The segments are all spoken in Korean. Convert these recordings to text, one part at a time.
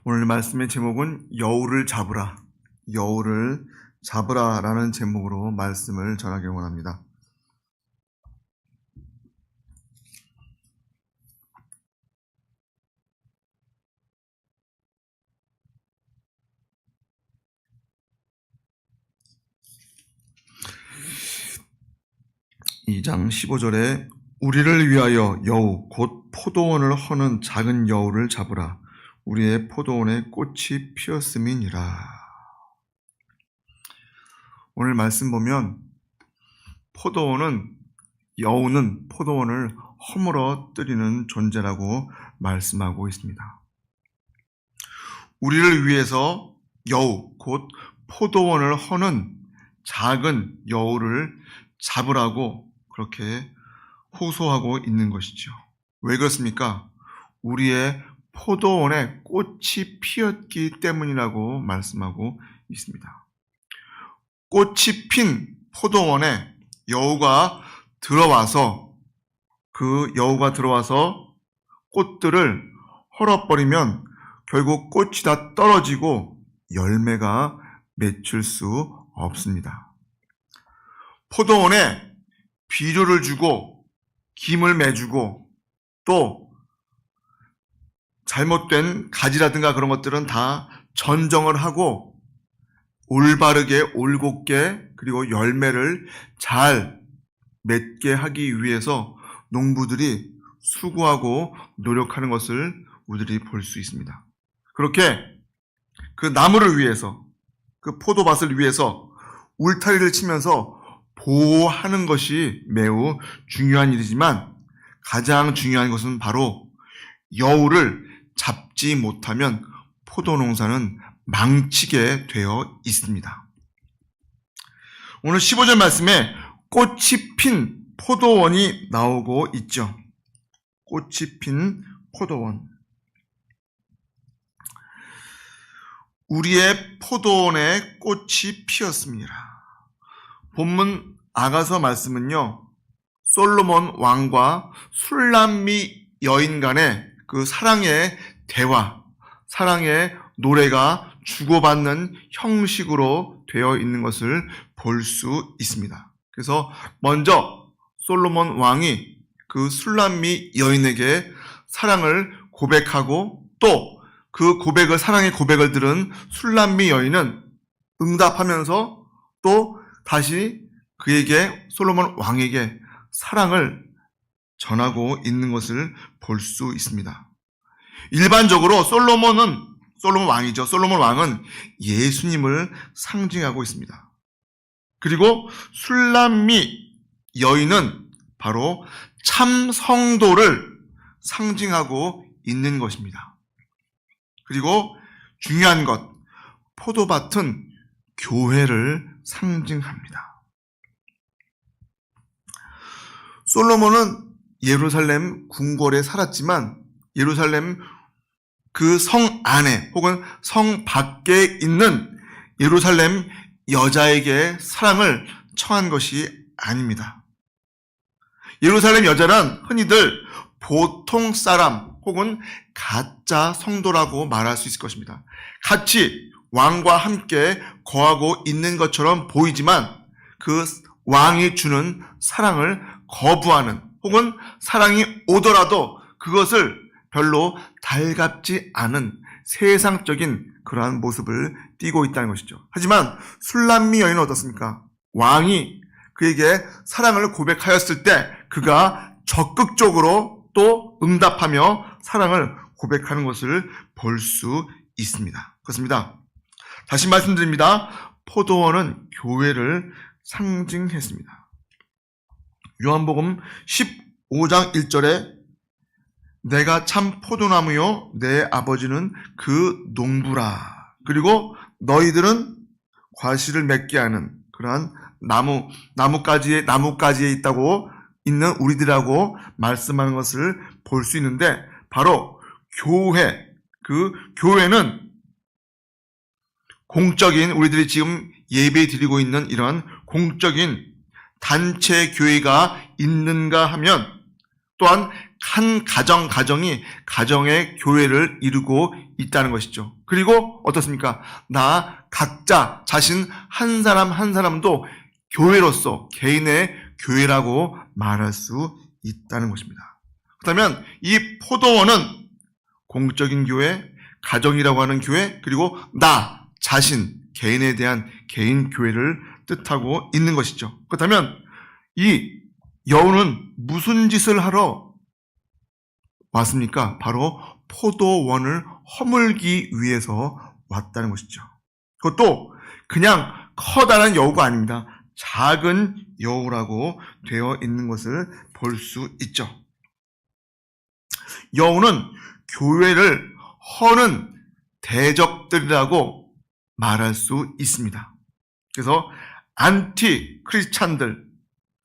오늘 말씀의 제목은 여우를 잡으라, 여우를 잡으라 라는 제목으로 말씀을 전하기 원합니다. (2장 15절에) 우리를 위하여 여우 곧 포도원을 허는 작은 여우를 잡으라. 우리의 포도원에 꽃이 피었음이니라. 오늘 말씀 보면 여우는 포도원을 허물어뜨리는 존재라고 말씀하고 있습니다. 우리를 위해서 여우 곧 포도원을 허는 작은 여우를 잡으라고 그렇게 호소하고 있는 것이죠. 왜 그렇습니까? 우리의 포도원에 꽃이 피었기 때문이라고 말씀하고 있습니다. 꽃이 핀 포도원에 여우가 들어와서 꽃들을 헐어버리면 결국 꽃이 다 떨어지고 열매가 맺힐 수 없습니다. 포도원에 비료를 주고 김을 매주고 또 잘못된 가지라든가 그런 것들은 다 전정을 하고 올바르게 올곧게 그리고 열매를 잘 맺게 하기 위해서 농부들이 수고하고 노력하는 것을 우리들이 볼 수 있습니다. 그렇게 그 나무를 위해서, 그 포도밭을 위해서 울타리를 치면서 보호하는 것이 매우 중요한 일이지만 가장 중요한 것은 바로 여우를 잡지 못하면 포도농사는 망치게 되어 있습니다. 오늘 15절 말씀에 꽃이 핀 포도원이 나오고 있죠. 꽃이 핀 포도원. 우리의 포도원에 꽃이 피었습니다. 본문 아가서 말씀은요, 솔로몬 왕과 술람미 여인 간의 그 사랑의 대화, 사랑의 노래가 주고받는 형식으로 되어 있는 것을 볼 수 있습니다. 그래서 먼저 솔로몬 왕이 그 술람미 여인에게 사랑을 고백하고 또 그 사랑의 고백을 들은 술람미 여인은 응답하면서 또 다시 솔로몬 왕에게 사랑을 전하고 있는 것을 볼 수 있습니다. 일반적으로 솔로몬 왕은 예수님을 상징하고 있습니다. 그리고 술람미 여인은 바로 참 성도를 상징하고 있는 것입니다. 그리고 중요한 것, 포도밭은 교회를 상징합니다. 솔로몬은 예루살렘 궁궐에 살았지만 예루살렘 그 성 안에 혹은 성 밖에 있는 예루살렘 여자에게 사랑을 청한 것이 아닙니다. 예루살렘 여자란 흔히들 보통 사람 혹은 가짜 성도라고 말할 수 있을 것입니다. 같이 왕과 함께 거하고 있는 것처럼 보이지만 그 왕이 주는 사랑을 거부하는 혹은 사랑이 오더라도 그것을 별로 달갑지 않은 세상적인 그러한 모습을 띠고 있다는 것이죠. 하지만 술람미 여인은 어떻습니까? 왕이 그에게 사랑을 고백하였을 때 그가 적극적으로 또 응답하며 사랑을 고백하는 것을 볼 수 있습니다. 그렇습니다. 다시 말씀드립니다. 포도원은 교회를 상징했습니다. 요한복음 15장 1절에 내가 참 포도나무요 내 아버지는 그 농부라. 그리고 너희들은 과실을 맺게 하는 그러한 나뭇가지에 있다고 있는 우리들하고 말씀하는 것을 볼 수 있는데 바로 그 교회는 공적인 우리들이 지금 예배 드리고 있는 이런 공적인 단체 교회가 있는가 하면 또한 한 가정이 가정의 교회를 이루고 있다는 것이죠. 그리고 어떻습니까? 나 각자 자신 한 사람 한 사람도 교회로서 개인의 교회라고 말할 수 있다는 것입니다. 그렇다면 이 포도원은 공적인 교회, 가정이라고 하는 교회, 그리고 나 자신, 개인에 대한 개인 교회를 뜻하고 있는 것이죠. 그렇다면 이 여우는 무슨 짓을 하러 왔습니까? 바로 포도원을 허물기 위해서 왔다는 것이죠. 그것도 그냥 커다란 여우가 아닙니다. 작은 여우라고 되어 있는 것을 볼 수 있죠. 여우는 교회를 허는 대적들이라고 말할 수 있습니다. 그래서 안티 크리스찬들,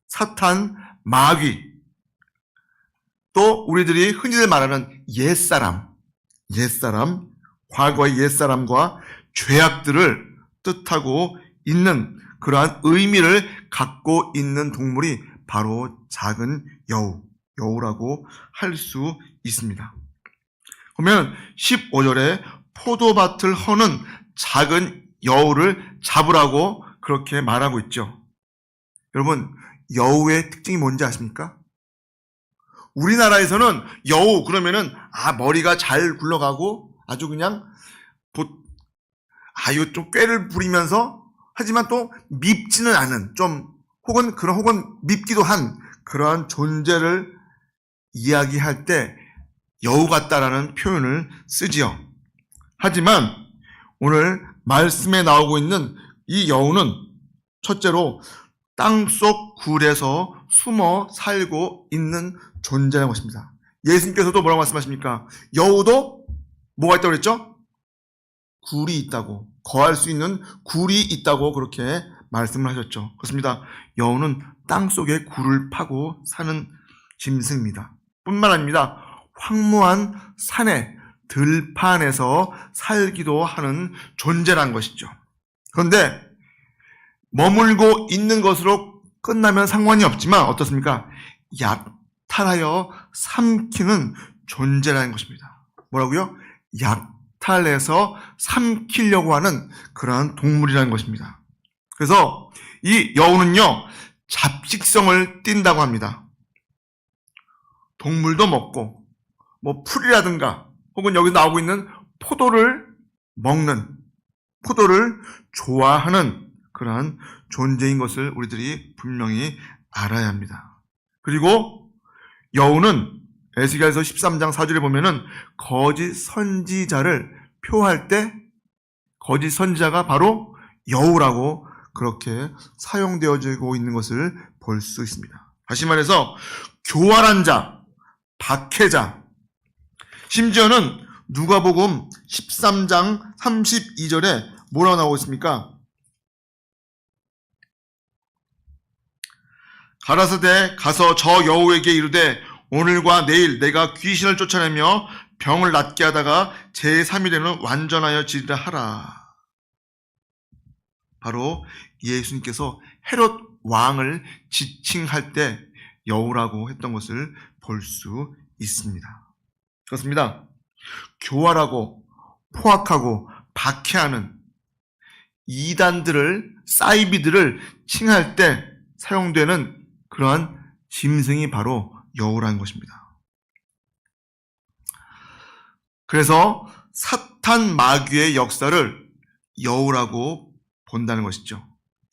사탄, 마귀, 또 우리들이 흔히들 말하는 옛사람, 과거의 옛사람과 죄악들을 뜻하고 있는 그러한 의미를 갖고 있는 동물이 바로 작은 여우라고 할 수 있습니다. 그러면 15절에 포도밭을 허는 작은 여우를 잡으라고 그렇게 말하고 있죠. 여러분, 여우의 특징이 뭔지 아십니까? 우리나라에서는 여우 그러면은 머리가 잘 굴러가고 아주 그냥 이거 좀 꾀를 부리면서 하지만 또 밉지는 않은 혹은 밉기도 한 그러한 존재를 이야기할 때 여우 같다라는 표현을 쓰지요. 하지만 오늘 말씀에 나오고 있는 이 여우는 첫째로 땅속 굴에서 숨어 살고 있는 존재라는 것입니다. 예수님께서도 뭐라고 말씀하십니까? 여우도 뭐가 있다고 그랬죠? 굴이 있다고, 거할 수 있는 굴이 있다고 그렇게 말씀을 하셨죠. 그렇습니다. 여우는 땅속에 굴을 파고 사는 짐승입니다. 뿐만 아닙니다. 황무한 산에 들판에서 살기도 하는 존재란 것이죠. 그런데 머물고 있는 것으로 끝나면 상관이 없지만 어떻습니까? 약탈하여 삼키는 존재라는 것입니다. 뭐라고요? 약탈해서 삼키려고 하는 그러한 동물이라는 것입니다. 그래서 이 여우는요, 잡식성을 띈다고 합니다. 동물도 먹고, 풀이라든가, 혹은 여기 나오고 있는 포도를 좋아하는 그러한 존재인 것을 우리들이 분명히 알아야 합니다. 그리고 여우는 에스겔서 13장 4절에 보면은 거짓 선지자를 표할 때 거짓 선지자가 바로 여우라고 그렇게 사용되어지고 있는 것을 볼 수 있습니다. 다시 말해서 교활한 자, 박해자, 심지어는 누가복음 13장 32절에 뭐라고 나오고 있습니까? 가라사대 가서 저 여우에게 이르되 오늘과 내일 내가 귀신을 쫓아내며 병을 낫게 하다가 제3일에는 완전하여 지리라 하라. 바로 예수님께서 헤롯 왕을 지칭할 때 여우라고 했던 것을 볼 수 있습니다. 그렇습니다. 교활하고 포악하고 박해하는 이단들을, 사이비들을 칭할 때 사용되는 그러한 짐승이 바로 여우라는 것입니다. 그래서 사탄 마귀의 역사를 여우라고 본다는 것이죠.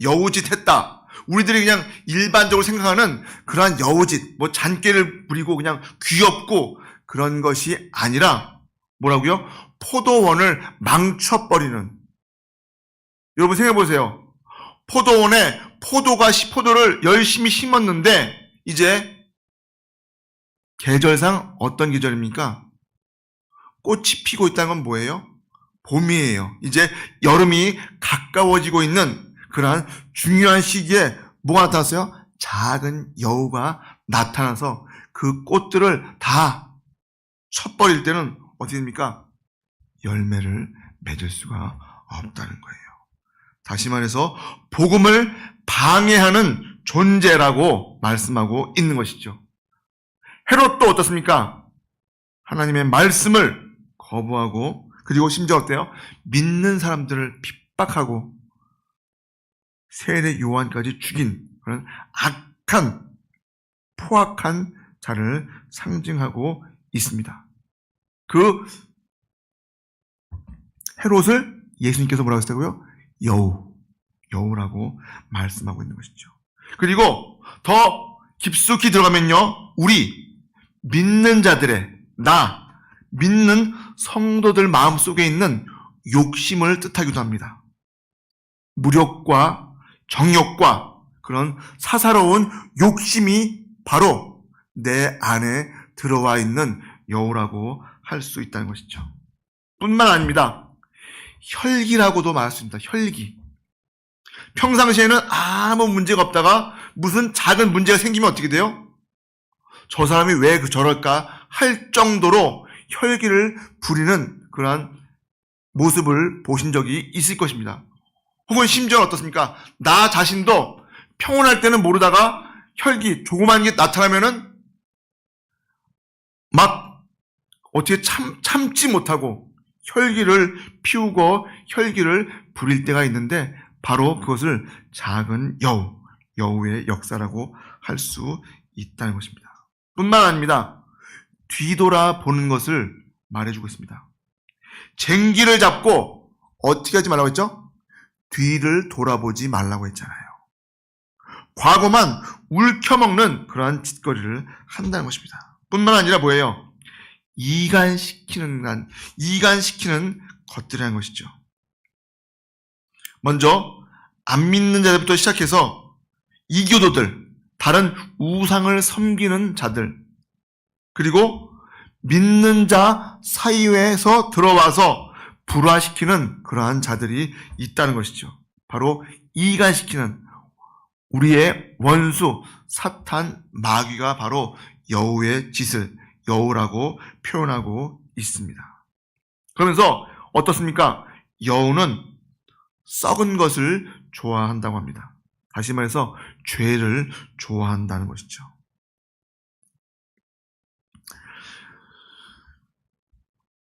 여우짓 했다. 우리들이 그냥 일반적으로 생각하는 그러한 여우짓, 잔꾀를 부리고 그냥 귀엽고 그런 것이 아니라 뭐라고요? 포도원을 망쳐버리는. 여러분 생각해보세요. 포도원에 포도를 열심히 심었는데 이제 계절상 어떤 계절입니까? 꽃이 피고 있다는 건 뭐예요? 봄이에요. 이제 여름이 가까워지고 있는 그러한 중요한 시기에 뭐가 나타났어요? 작은 여우가 나타나서 그 꽃들을 다 쳐버릴 때는 어떻게 됩니까? 열매를 맺을 수가 없다는 거예요. 다시 말해서 복음을 방해하는 존재라고 말씀하고 있는 것이죠. 헤롯도 어떻습니까? 하나님의 말씀을 거부하고 그리고 심지어 어때요? 믿는 사람들을 핍박하고 세례 요한까지 죽인 그런 악한, 포악한 자를 상징하고 있습니다. 그 헤롯을 예수님께서 뭐라고 했다고요? 여우라고 말씀하고 있는 것이죠. 그리고 더 깊숙이 들어가면요, 우리 믿는 자들의, 믿는 성도들 마음속에 있는 욕심을 뜻하기도 합니다. 무력과 정욕과 그런 사사로운 욕심이 바로 내 안에 들어와 있는 여우라고 할 수 있다는 것이죠. 뿐만 아닙니다. 혈기라고도 말할 수 있습니다. 혈기. 평상시에는 아무 문제가 없다가 무슨 작은 문제가 생기면 어떻게 돼요? 저 사람이 왜 저럴까 할 정도로 혈기를 부리는 그러한 모습을 보신 적이 있을 것입니다. 혹은 심지어 어떻습니까? 나 자신도 평온할 때는 모르다가 혈기, 조그만 게 나타나면은 막 어떻게 참지 못하고 혈기를 피우고 혈기를 부릴 때가 있는데 바로 그것을 작은 여우의 역사라고 할 수 있다는 것입니다. 뿐만 아닙니다. 뒤돌아보는 것을 말해주고 있습니다. 쟁기를 잡고 어떻게 하지 말라고 했죠? 뒤를 돌아보지 말라고 했잖아요. 과거만 울켜먹는 그러한 짓거리를 한다는 것입니다. 뿐만 아니라 뭐예요? 이간시키는 것들이라는 것이죠. 먼저 안 믿는 자들부터 시작해서 이교도들, 다른 우상을 섬기는 자들, 그리고 믿는 자 사이에서 들어와서 불화시키는 그러한 자들이 있다는 것이죠. 바로 이간시키는 우리의 원수 사탄 마귀가 바로 여우의 짓을 여우라고 표현하고 있습니다. 그러면서 어떻습니까? 여우는 썩은 것을 좋아한다고 합니다. 다시 말해서 죄를 좋아한다는 것이죠.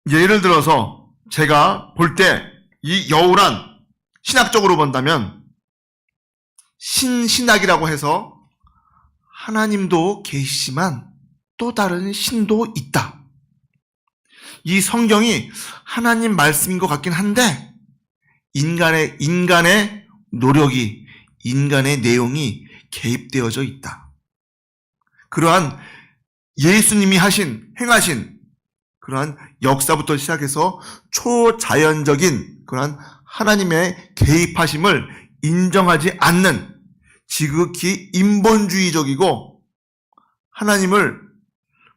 예를 들어서 제가 볼 때 이 여우란 신학적으로 본다면 신신학이라고 해서 하나님도 계시지만 또 다른 신도 있다. 이 성경이 하나님 말씀인 것 같긴 한데 인간의 노력이, 인간의 내용이 개입되어져 있다. 그러한 예수님이 행하신 그러한 역사부터 시작해서 초자연적인 그러한 하나님의 개입하심을 인정하지 않는 지극히 인본주의적이고 하나님을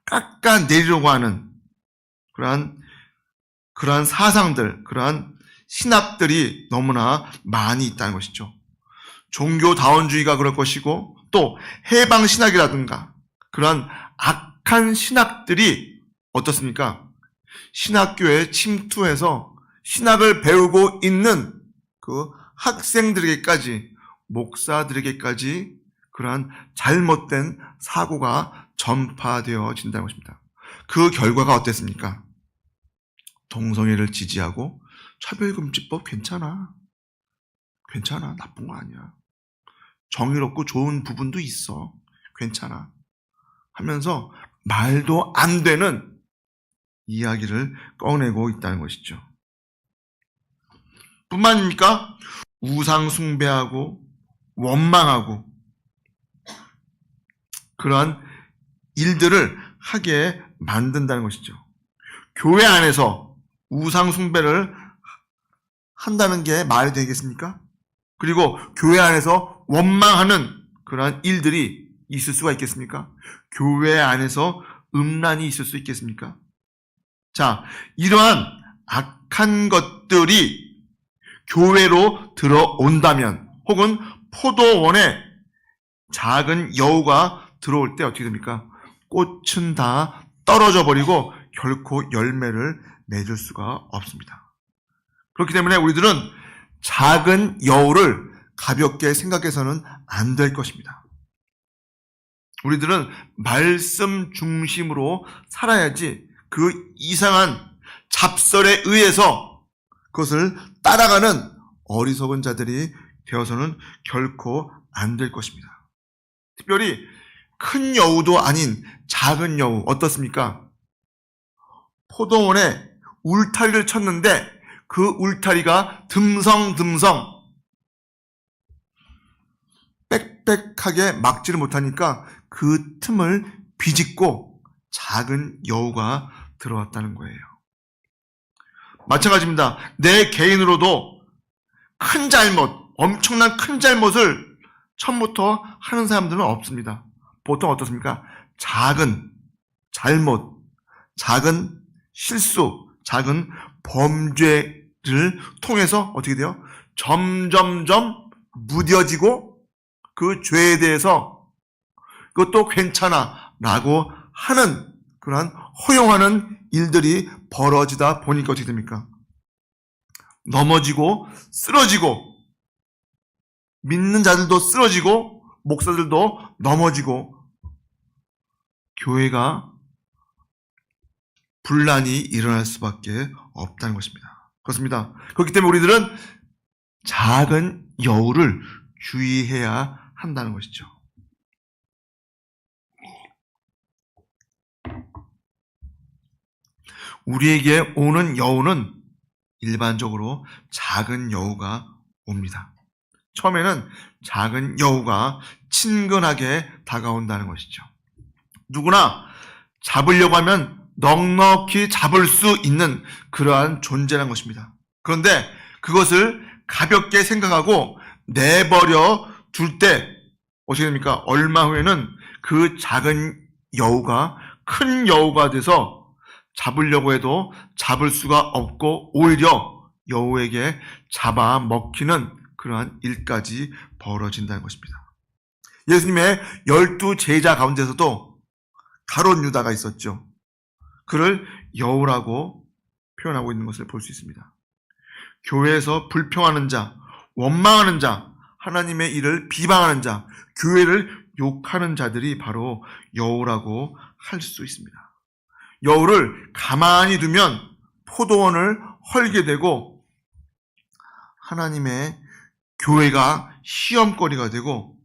깎아내리려고 하는 그러한 사상들, 그러한 신학들이 너무나 많이 있다는 것이죠. 종교다원주의가 그럴 것이고 또 해방신학이라든가 그러한 악한 신학들이 어떻습니까? 신학교에 침투해서 신학을 배우고 있는 그 학생들에게까지, 목사들에게까지 그러한 잘못된 사고가 전파되어진다는 것입니다. 그 결과가 어땠습니까? 동성애를 지지하고 차별금지법 괜찮아, 나쁜 거 아니야. 정의롭고 좋은 부분도 있어, 괜찮아 하면서 말도 안 되는 이야기를 꺼내고 있다는 것이죠. 뿐만 아닙니까? 우상 숭배하고 원망하고 그러한 일들을 하게 만든다는 것이죠. 교회 안에서 우상 숭배를 한다는 게 말이 되겠습니까? 그리고 교회 안에서 원망하는 그러한 일들이 있을 수가 있겠습니까? 교회 안에서 음란이 있을 수 있겠습니까? 자, 이러한 악한 것들이 교회로 들어온다면 혹은 포도원에 작은 여우가 들어올 때 어떻게 됩니까? 꽃은 다 떨어져 버리고 결코 열매를 맺을 수가 없습니다. 그렇기 때문에 우리들은 작은 여우를 가볍게 생각해서는 안 될 것입니다. 우리들은 말씀 중심으로 살아야지 그 이상한 잡설에 의해서 그것을 따라가는 어리석은 자들이 되어서는 결코 안 될 것입니다. 특별히 큰 여우도 아닌 작은 여우 어떻습니까? 포도원에 울타리를 쳤는데 그 울타리가 듬성듬성 빽빽하게 막지를 못하니까 그 틈을 비집고 작은 여우가 들어왔다는 거예요. 마찬가지입니다. 내 개인으로도 큰 잘못, 엄청난 큰 잘못을 처음부터 하는 사람들은 없습니다. 보통 어떻습니까? 작은 잘못, 작은 실수, 작은 범죄를 통해서 어떻게 돼요? 점점점 무뎌지고 그 죄에 대해서 그것도 괜찮아 라고 하는 그러한 허용하는 일들이 벌어지다 보니까 어떻게 됩니까? 넘어지고 쓰러지고 믿는 자들도 쓰러지고 목사들도 넘어지고 교회가 분란이 일어날 수밖에 없다는 것입니다. 그렇습니다. 그렇기 때문에 우리들은 작은 여우를 주의해야 한다는 것이죠. 우리에게 오는 여우는 일반적으로 작은 여우가 옵니다. 처음에는 작은 여우가 친근하게 다가온다는 것이죠. 누구나 잡으려고 하면 넉넉히 잡을 수 있는 그러한 존재라는 것입니다. 그런데 그것을 가볍게 생각하고 내버려 둘 때 어떻게 됩니까? 얼마 후에는 그 작은 여우가 큰 여우가 돼서 잡으려고 해도 잡을 수가 없고 오히려 여우에게 잡아먹히는 그러한 일까지 벌어진다는 것입니다. 예수님의 12 제자 가운데서도 가룟 유다가 있었죠. 그를 여우라고 표현하고 있는 것을 볼 수 있습니다. 교회에서 불평하는 자, 원망하는 자, 하나님의 일을 비방하는 자, 교회를 욕하는 자들이 바로 여우라고 할 수 있습니다. 여우를 가만히 두면 포도원을 헐게 되고 하나님의 교회가 시험거리가 되고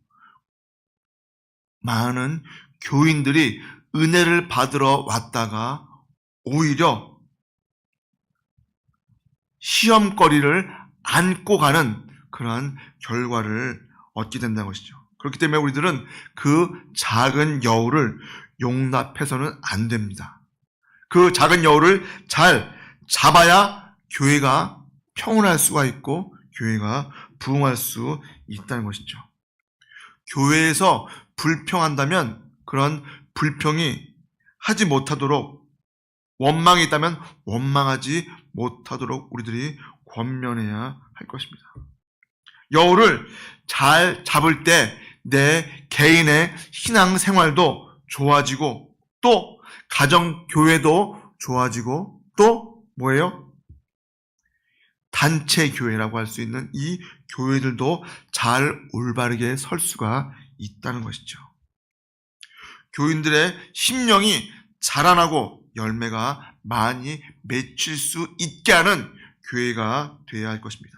많은 교인들이 은혜를 받으러 왔다가 오히려 시험거리를 안고 가는 그러한 결과를 얻게 된다는 것이죠. 그렇기 때문에 우리들은 그 작은 여우를 용납해서는 안 됩니다. 그 작은 여우를 잘 잡아야 교회가 평온할 수가 있고 교회가 부흥할 수 있다는 것이죠. 교회에서 불평한다면 그런 불평이 하지 못하도록, 원망이 있다면 원망하지 못하도록 우리들이 권면해야 할 것입니다. 여우를 잘 잡을 때 내 개인의 신앙생활도 좋아지고 또 가정 교회도 좋아지고 또 뭐예요? 단체 교회라고 할 수 있는 이 교회들도 잘 올바르게 설 수가 있다는 것이죠. 교인들의 심령이 자라나고 열매가 많이 맺힐 수 있게 하는 교회가 되어야 할 것입니다.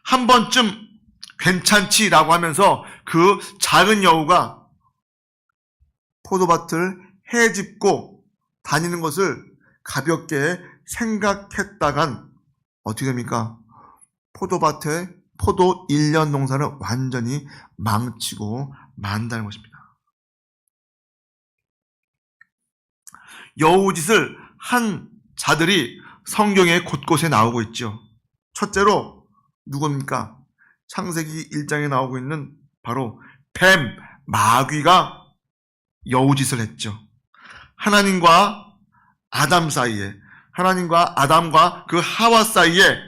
한 번쯤 괜찮지라고 하면서 그 작은 여우가 포도밭을 헤집고 다니는 것을 가볍게 생각했다간 어떻게 됩니까? 포도밭에 포도 1년 농사를 완전히 망치고 만다는 것입니다. 여우짓을 한 자들이 성경에 곳곳에 나오고 있죠. 첫째로 누굽니까? 창세기 1장에 나오고 있는 바로 뱀, 마귀가 여우짓을 했죠. 하나님과 아담 사이에, 하나님과 아담과 그 하와 사이에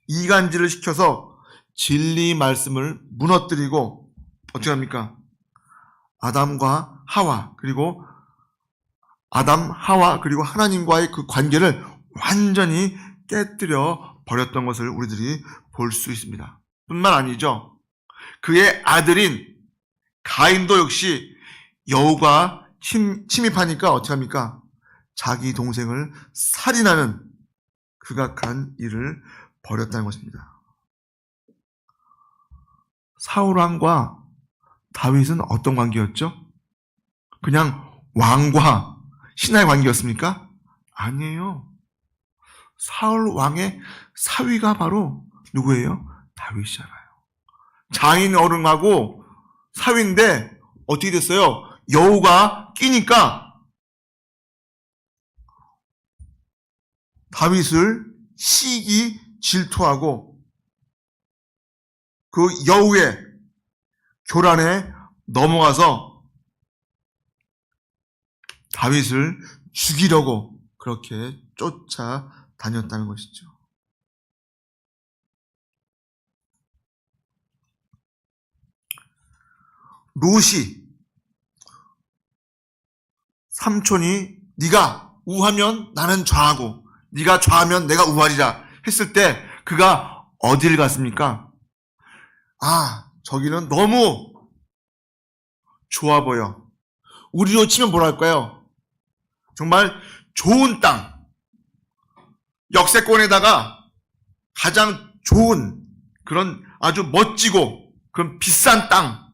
이간질을 시켜서 진리 말씀을 무너뜨리고 어떻게 합니까? 아담과 하와 그리고 아담, 하와 그리고 하나님과의 그 관계를 완전히 깨뜨려 버렸던 것을 우리들이 볼 수 있습니다. 뿐만 아니죠. 그의 아들인 가인도 역시 여우가 침입하니까 어떻게 합니까? 자기 동생을 살인하는 극악한 일을 벌였다는 것입니다. 사울 왕과 다윗은 어떤 관계였죠? 그냥 왕과 신하의 관계였습니까? 아니에요. 사울 왕의 사위가 바로 누구예요? 다윗이잖아요. 장인 어른하고 사위인데 어떻게 됐어요? 여우가 끼니까 다윗을 시기 질투하고 그 여우의 교란에 넘어가서 다윗을 죽이려고 그렇게 쫓아다녔다는 것이죠. 롯이 삼촌이 네가 우하면 나는 좌하고 네가 좌하면 내가 우하리라 했을 때 그가 어디를 갔습니까? 아, 저기는 너무 좋아 보여. 우리로 치면 뭐랄까요? 정말 좋은 땅, 역세권에다가 가장 좋은 그런 아주 멋지고 그런 비싼 땅,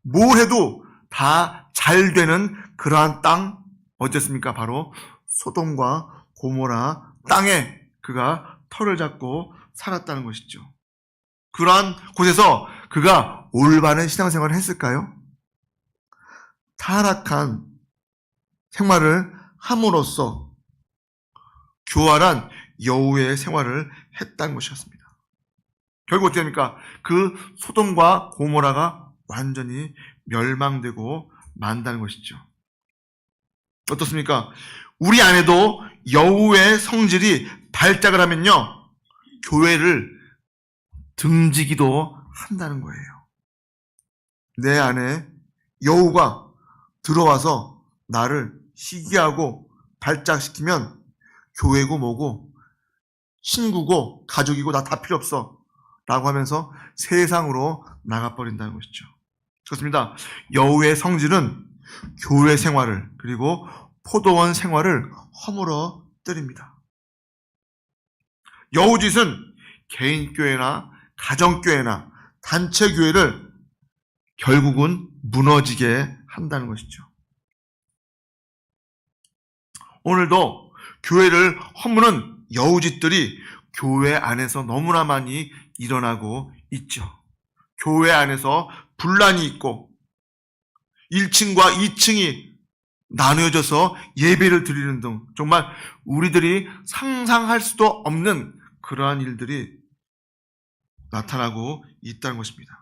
뭘 해도 다 잘 되는 그러한 땅 어땠습니까? 바로 소돔과 고모라 땅에 그가 터를 잡고 살았다는 것이죠. 그러한 곳에서 그가 올바른 신앙생활을 했을까요? 타락한 생활을 함으로써 교활한 여우의 생활을 했다는 것이었습니다. 결국 어떻게 됩니까? 그 소돔과 고모라가 완전히 멸망되고 만다는 것이죠. 어떻습니까? 우리 안에도 여우의 성질이 발작을 하면요, 교회를 등지기도 한다는 거예요. 내 안에 여우가 들어와서 나를 시기하고 발작시키면 교회고 뭐고 친구고 가족이고 나 다 필요 없어 라고 하면서 세상으로 나가버린다는 것이죠. 그렇습니다. 여우의 성질은 교회 생활을 그리고 포도원 생활을 허물어 때립니다. 여우짓은 개인교회나 가정교회나 단체교회를 결국은 무너지게 한다는 것이죠. 오늘도 교회를 허무는 여우짓들이 교회 안에서 너무나 많이 일어나고 있죠. 교회 안에서 분란이 있고 1층과 2층이 나누어져서 예배를 드리는 등 정말 우리들이 상상할 수도 없는 그러한 일들이 나타나고 있다는 것입니다.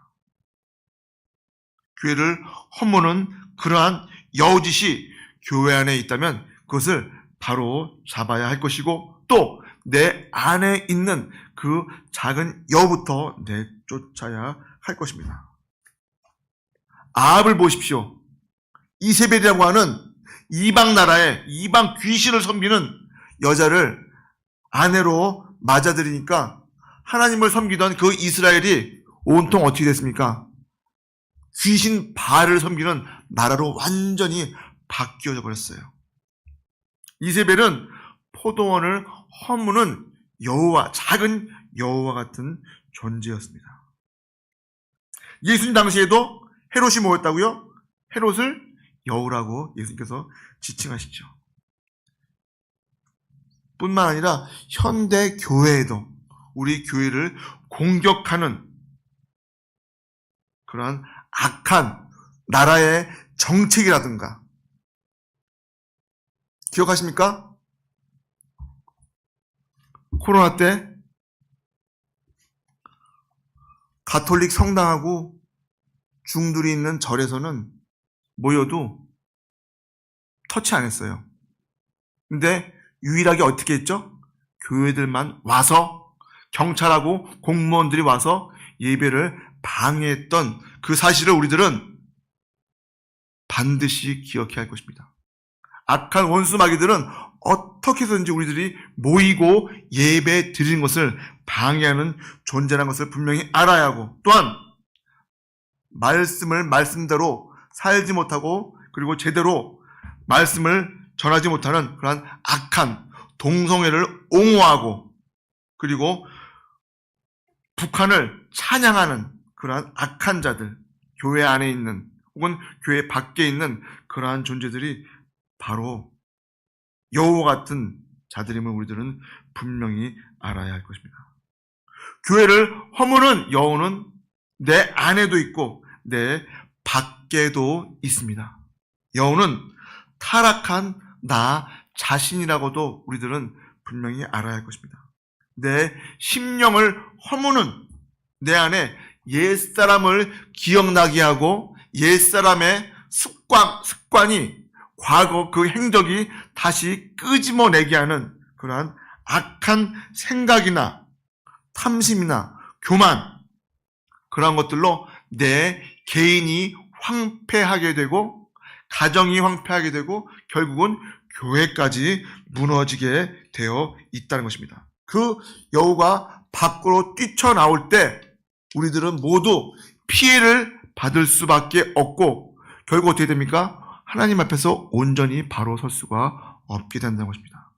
교회를 허무는 그러한 여우짓이 교회 안에 있다면 그것을 바로 잡아야 할 것이고 또 내 안에 있는 그 작은 여우부터 내쫓아야 할 것입니다. 아합을 보십시오. 이세벨이라고 하는 이방 나라의 이방 귀신을 섬기는 여자를 아내로 맞아들이니까 하나님을 섬기던 그 이스라엘이 온통 어떻게 됐습니까? 귀신 바알을 섬기는 나라로 완전히 바뀌어져 버렸어요. 이세벨은 포도원을 허무는 여우와 작은 여우와 같은 존재였습니다. 예수님 당시에도 헤롯이 뭐였다고요? 헤롯을 여우라고 예수님께서 지칭하시죠. 뿐만 아니라 현대 교회에도 우리 교회를 공격하는 그러한 악한 나라의 정책이라든가 기억하십니까? 코로나 때 가톨릭 성당하고 중들이 있는 절에서는 모여도 터치 안 했어요. 근데 유일하게 어떻게 했죠? 교회들만 와서 경찰하고 공무원들이 와서 예배를 방해했던 그 사실을 우리들은 반드시 기억해야 할 것입니다. 악한 원수 마귀들은 어떻게 해서든지 우리들이 모이고 예배 드리는 것을 방해하는 존재라는 것을 분명히 알아야 하고 또한 말씀을 말씀대로 살지 못하고 그리고 제대로 말씀을 전하지 못하는 그러한 악한 동성애를 옹호하고 그리고 북한을 찬양하는 그러한 악한 자들, 교회 안에 있는 혹은 교회 밖에 있는 그러한 존재들이 바로 여호와 같은 자들임을 우리들은 분명히 알아야 할 것입니다. 교회를 허무는 여호는 내 안에도 있고 내 밖에도 있습니다. 여호는 타락한 나 자신이라고도 우리들은 분명히 알아야 할 것입니다. 내 심령을 허무는 내 안에 옛사람을 기억나게 하고 옛사람의 습관이 과거 그 행적이 다시 끄집어내게 하는 그러한 악한 생각이나 탐심이나 교만 그러한 것들로 내 개인이 황폐하게 되고 가정이 황폐하게 되고 결국은 교회까지 무너지게 되어 있다는 것입니다. 그 여호가 밖으로 뛰쳐나올 때 우리들은 모두 피해를 받을 수밖에 없고 결국 어떻게 됩니까? 하나님 앞에서 온전히 바로 설 수가 없게 된다는 것입니다.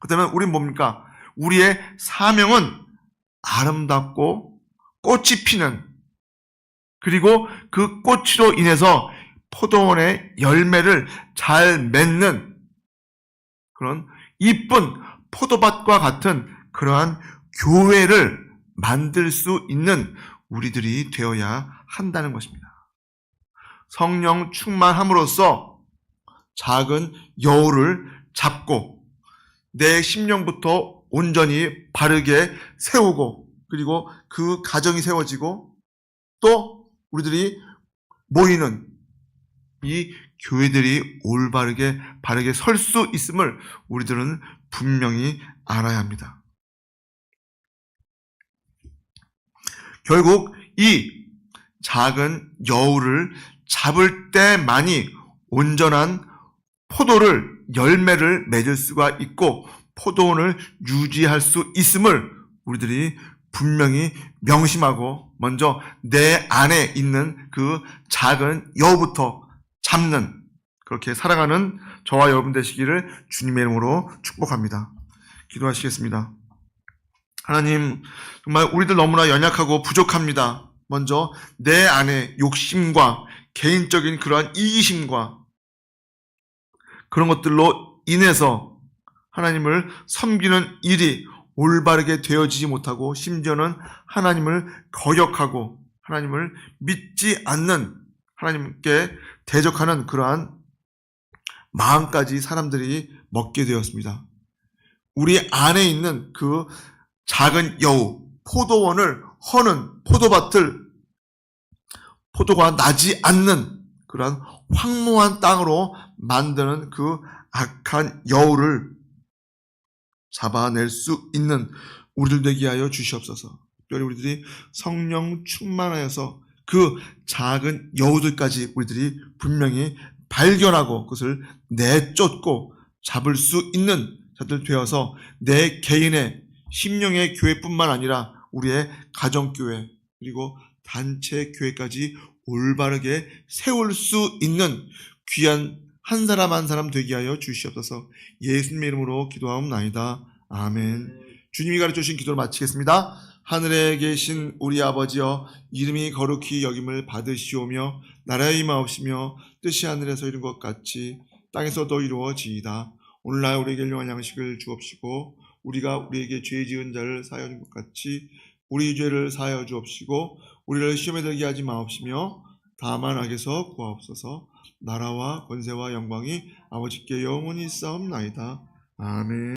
그렇다면 우리는 뭡니까? 우리의 사명은 아름답고 꽃이 피는 그리고 그 꽃으로 인해서 포도원의 열매를 잘 맺는 그런 이쁜 포도밭과 같은 그러한 교회를 만들 수 있는 우리들이 되어야 한다는 것입니다. 성령 충만함으로써 작은 여우를 잡고 내 심령부터 온전히 바르게 세우고 그리고 그 가정이 세워지고 또 우리들이 모이는 이 교회들이 올바르게 바르게 설 수 있음을 우리들은 분명히 알아야 합니다. 결국 이 작은 여우를 잡을 때만이 온전한 포도를 열매를 맺을 수가 있고 포도원을 유지할 수 있음을 우리들이 분명히 명심하고 먼저 내 안에 있는 그 작은 여우부터 잡는 그렇게 살아가는 저와 여러분 되시기를 주님의 이름으로 축복합니다. 기도하시겠습니다. 하나님 정말 우리들 너무나 연약하고 부족합니다. 먼저 내 안에 욕심과 개인적인 그러한 이기심과 그런 것들로 인해서 하나님을 섬기는 일이 올바르게 되어지지 못하고 심지어는 하나님을 거역하고 하나님을 믿지 않는 하나님께 대적하는 그러한 마음까지 사람들이 먹게 되었습니다. 우리 안에 있는 그 작은 여우, 포도원을 허는 포도밭을 포도가 나지 않는 그러한 황무한 땅으로 만드는 그 악한 여우를 잡아낼 수 있는 우리들 되게 하여 주시옵소서. 특별히 우리들이 성령 충만하여서 그 작은 여우들까지 우리들이 분명히 발견하고 그것을 내쫓고 잡을 수 있는 자들 되어서 내 개인의 심령의 교회뿐만 아니라 우리의 가정교회 그리고 단체 교회까지 올바르게 세울 수 있는 귀한 한 사람 한 사람 되게 하여 주시옵소서. 예수님의 이름으로 기도하옵나이다. 아멘. 주님이 가르쳐주신 기도를 마치겠습니다. 하늘에 계신 우리 아버지여 이름이 거룩히 여김을 받으시오며 나라의 임하옵시며 뜻이 하늘에서 이룬 것 같이 땅에서도 이루어지이다. 오늘날 우리에게 일용할 양식을 주옵시고 우리가 우리에게 죄 지은 자를 사하여 준 것 같이 우리 죄를 사하여 주옵시고 우리를 시험에 들게 하지 마옵시며 다만 악에서 구하옵소서. 나라와 권세와 영광이 아버지께 영원히 있사옵나이다. 아멘.